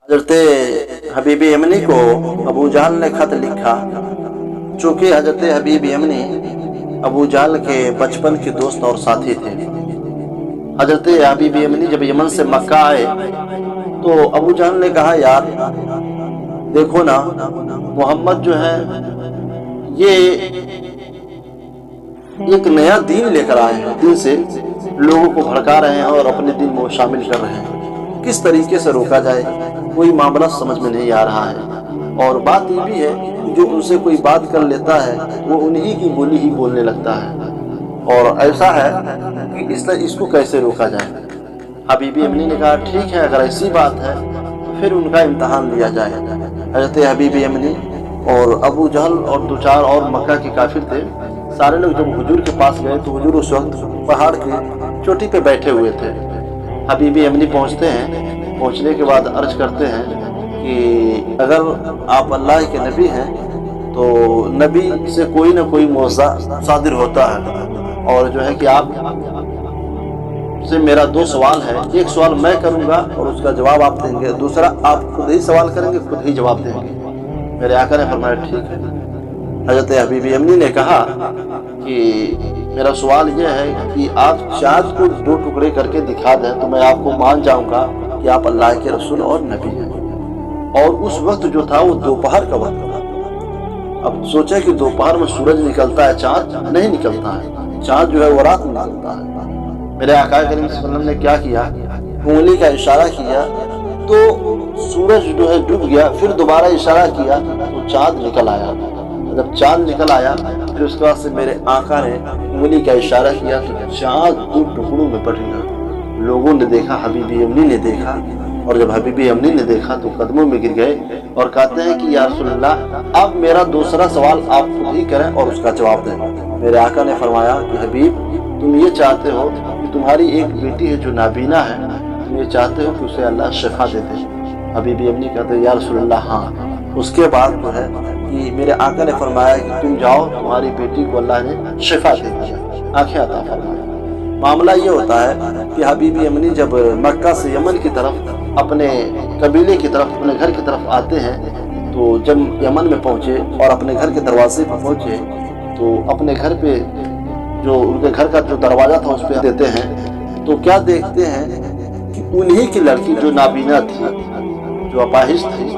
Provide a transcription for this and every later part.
हजरत हबीब यमनी को अबू जहल ने खत लिखा। चूँकि हजरत हबीब यमनी अबू जहल के बचपन के दोस्त और साथी थे। हजरत हबीब यमनी जब यमन से मक्का आए तो अबू जहल ने कहा, यार देखो ना, मोहम्मद जो है ये एक नया दीन लेकर आए हैं, दीन से लोगों को भड़का रहे हैं और अपने दीन में शामिल कर रहे हैं। किस तरीके से रोका जाए, कोई मामला समझ में नहीं आ रहा है। और बात ये भी है कि जो उनसे कोई बात कर लेता है वो उन्हीं की बोली ही बोलने लगता है। और ऐसा है कि इसको कैसे रोका जाए। हबीब यमनी ने कहा, ठीक है, अगर ऐसी बात है तो फिर उनका इम्तहान लिया जाए। हजरत हबीब यमनी और अबू जहल और दो चार और मक्का के काफिर थे, सारे लोग जब हुजूर के पास गए तो हुजूर उस वक्त पहाड़ की चोटी पे बैठे हुए थे। हबीब यमनी पहुंचते हैं, पहुंचने के बाद अर्ज करते हैं कि अगर आप अल्लाह के नबी हैं तो नबी से कोई ना कोई मौज़ा सादिर होता है। और जो है कि आप से मेरा दो सवाल है, एक सवाल मैं करूंगा और उसका जवाब आप देंगे, दूसरा आप खुद ही सवाल करेंगे, खुद ही जवाब देंगे। मेरे आका ने फरमाया, ठीक है। हजरत हबीब यमनी ने कहा कि मेरा सवाल यह है कि आप चाँद को दो टुकड़े करके दिखा दें तो मैं आपको मान जाऊंगा कि आप अल्लाह के रसूल और नबी हैं। और उस वक्त जो था वो दोपहर का वक्त था। अब सोचे कि दोपहर में सूरज निकलता है, चाँद नहीं निकलता है। चाँद जो है वो रात में निकलता है। मेरे आका करीम सल्लल्लाहु अलैहि वसल्लम ने क्या किया, उंगली का इशारा किया तो सूरज जो है डूब गया। फिर दोबारा इशारा किया तो चाँद निकल आया। जब चाँद निकल आया फिर उसके बाद से मेरे आका ने उंगली का इशारा किया तो चाँद दो टुकड़ों में बट गया। लोगों ने देखा, हबीब यमनी ने देखा, और जब हबीब यमनी ने देखा तो कदमों में गिर गए और कहते हैं कि या रसूल अल्लाह, अब मेरा दूसरा सवाल आप खुद ही करें और उसका जवाब दें। मेरे आका ने फरमाया कि हबीब, तुम ये चाहते हो कि तुम्हारी एक बेटी है जो नाबीना है, तुम ये चाहते हो कि उसे अल्लाह शिफा दे दे। हबीब यमनी कहते हैं, या रसूल अल्लाह, हाँ। उसके बाद जो है कि मेरे आका ने फरमाया कि तुम जाओ, तुम्हारी बेटी को अल्लाह ने शिफा दे दिया, आंखें अता फरमाया। मामला ये होता है कि हबीब यमनी जब मक्का से यमन की तरफ अपने कबीले की तरफ, अपने घर की तरफ आते हैं तो जब यमन में पहुंचे और अपने घर के दरवाजे पर पहुंचे तो अपने घर पे जो उनके घर का जो दरवाजा था उस पर देते हैं तो क्या देखते हैं कि उन्हीं की लड़की जो नाबीना थी, जो अपाहिज थी,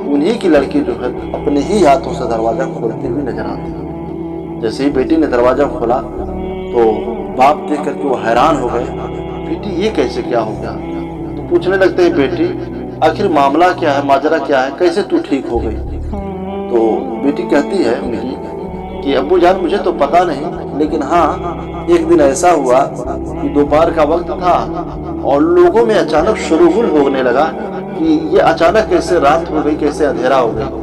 उन्हीं की लड़की जो है अपने ही हाथों से दरवाजा खोलती हुई नजर आती है। जैसे ही बेटी ने दरवाजा खोला तो बाप देख करके वो हैरान हो गए, बेटी ये कैसे, क्या हो गया? तो पूछने लगते हैं, बेटी आखिर मामला क्या है, माजरा क्या है, कैसे तू ठीक हो गई? तो बेटी कहती है मेरी कि अब्बू जान, मुझे तो पता नहीं, लेकिन हाँ एक दिन ऐसा हुआ कि दोपहर का वक्त था और लोगों में अचानक शोरगुल होने लगा कि ये अचानक कैसे रात हो गई, कैसे अंधेरा हो गई।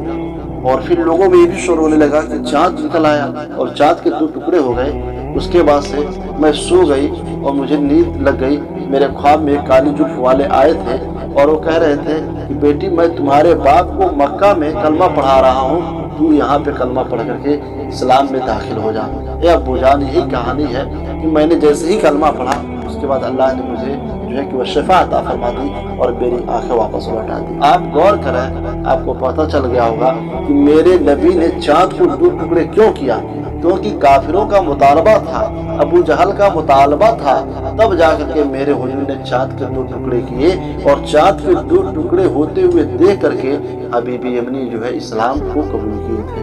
और फिर लोगों में ये भी शोर होने लगा कि चाँद निकल आया और चाँद के दो टुकड़े हो गए। उसके बाद से मैं सो गई और मुझे नींद लग गई। मेरे ख्वाब में काली जुल्फ वाले आए थे और वो कह रहे थे कि बेटी, मैं तुम्हारे बाप को मक्का में कलमा पढ़ा रहा हूँ, तू यहाँ पे कलमा पढ़ करके इस्लाम में दाखिल हो जा। ये अब्बू जान, यही कहानी है कि मैंने जैसे ही कलमा पढ़ा उसके बाद अल्लाह ने मुझे जो है कि वह शिफा अता फरमा दी और मेरी आंखें वापस लौटा दी। आप गौर करें, आपको पता चल गया होगा कि मेरे नबी ने चाँद को दो टुकड़े क्यों किया, क्योंकि काफिरों का मुतालबा था, अबू जहल का मुतालबा था। तब जाकर के मेरे हुजूर ने चाँद के दो टुकड़े किए और चाँद के दो टुकड़े होते हुए देख करके हबीब यमनी जो है इस्लाम को कबूल किए थे।